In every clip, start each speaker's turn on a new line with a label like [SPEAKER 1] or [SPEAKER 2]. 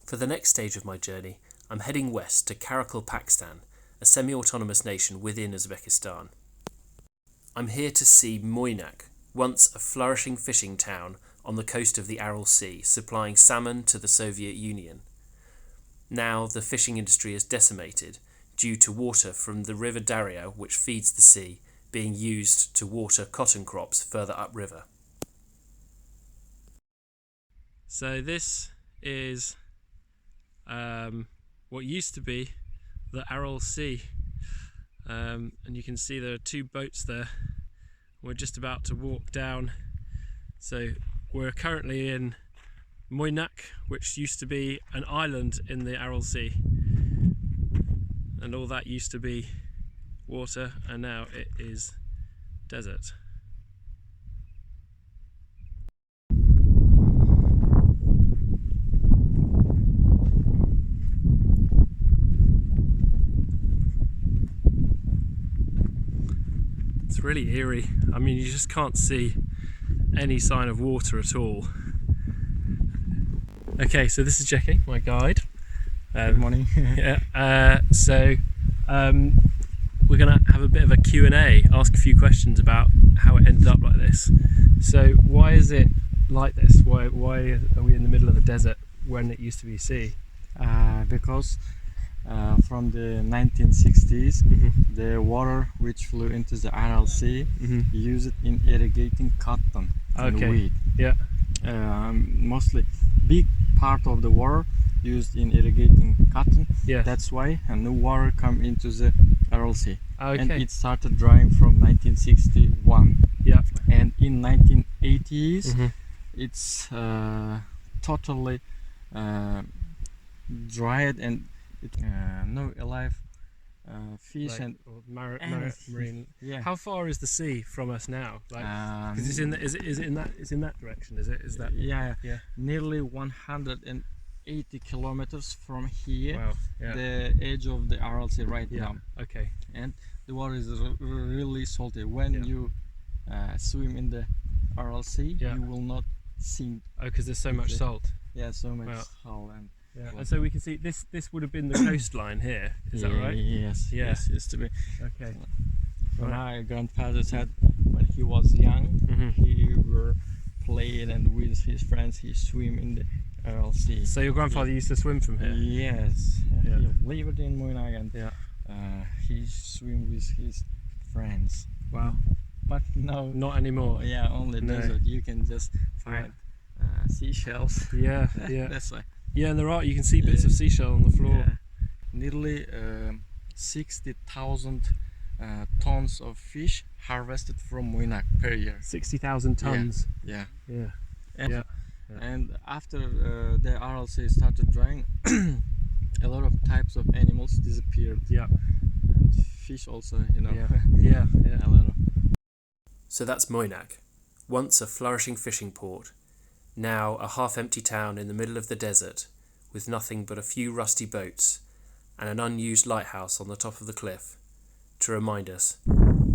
[SPEAKER 1] For the next stage of my journey, I'm heading west to Karakul, Pakistan, a semi-autonomous nation within Uzbekistan. I'm here to see MOYNAK, once a flourishing fishing town on the coast of the Aral Sea, supplying salmon to the Soviet Union. Now the fishing industry is decimated due to water from the river Darya, which feeds the sea, being used to water cotton crops further upriver. So this is what used to be the Aral Sea, and you can see there are two boats there. We're just about to walk down. So we're currently in MOYNAK, which used to be an island in the Aral Sea, and all that used to be water, and now it is desert. It's really eerie. I mean, you just can't see any sign of water at all. Okay, so this is Jackie, my guide.
[SPEAKER 2] Good morning.
[SPEAKER 1] We're going to have a bit of a Q&A, ask a few questions about how it ended up like this. So why is it like this? Why are we in the middle of the desert when it used to be sea?
[SPEAKER 2] Because from the 1960s, the water which flew into the Aral Sea used it in irrigating cotton and wheat.
[SPEAKER 1] Yeah.
[SPEAKER 2] Mostly big part of the water used in irrigating cotton.
[SPEAKER 1] Yeah.
[SPEAKER 2] That's why no water come into the Aral Sea.
[SPEAKER 1] Okay.
[SPEAKER 2] And it started drying from 1961.
[SPEAKER 1] Yeah.
[SPEAKER 2] And in 1980s, it's totally dried, and no alive fish, like, and
[SPEAKER 1] marine.
[SPEAKER 2] Yeah.
[SPEAKER 1] How far is the sea from us now? Like, 'cause it's in that direction? Is that?
[SPEAKER 2] Yeah. Nearly 180 kilometers from here.
[SPEAKER 1] Wow. Yeah.
[SPEAKER 2] The edge of the Aral Sea right now.
[SPEAKER 1] Okay.
[SPEAKER 2] And the water is really salty. When you swim in the Aral Sea, you will not sink.
[SPEAKER 1] Oh, because there's so much salt.
[SPEAKER 2] Yeah, so much salt. And
[SPEAKER 1] and so we can see this would have been the coastline here. Is that right?
[SPEAKER 2] Yes.
[SPEAKER 1] Yeah.
[SPEAKER 2] Yes, used to be.
[SPEAKER 1] Okay.
[SPEAKER 2] My grandfather said when he was young, he were playing, and with his friends he swim in the Aral Sea.
[SPEAKER 1] So your grandfather used to swim from here?
[SPEAKER 2] Yes.
[SPEAKER 1] Yeah.
[SPEAKER 2] He lived in MOYNAK, and he swim with his friends.
[SPEAKER 1] Wow.
[SPEAKER 2] But no,
[SPEAKER 1] not anymore.
[SPEAKER 2] Yeah, only desert. You can just find seashells.
[SPEAKER 1] Yeah.
[SPEAKER 2] That's why.
[SPEAKER 1] Yeah, and you can see bits of seashell on the floor.
[SPEAKER 2] Yeah. Nearly 60,000 tons of fish harvested from MOYNAK per year.
[SPEAKER 1] 60,000 tons.
[SPEAKER 2] Yeah.
[SPEAKER 1] And
[SPEAKER 2] after the Aral Sea started drying, a lot of types of animals disappeared.
[SPEAKER 1] Yeah.
[SPEAKER 2] And fish also,
[SPEAKER 1] Yeah.
[SPEAKER 2] A lot of.
[SPEAKER 1] So that's MOYNAK, once a flourishing fishing port, now a half-empty town in the middle of the desert, with nothing but a few rusty boats and an unused lighthouse on the top of the cliff to remind us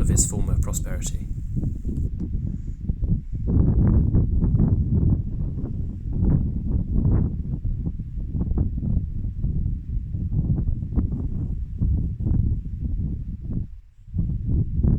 [SPEAKER 1] of its former prosperity.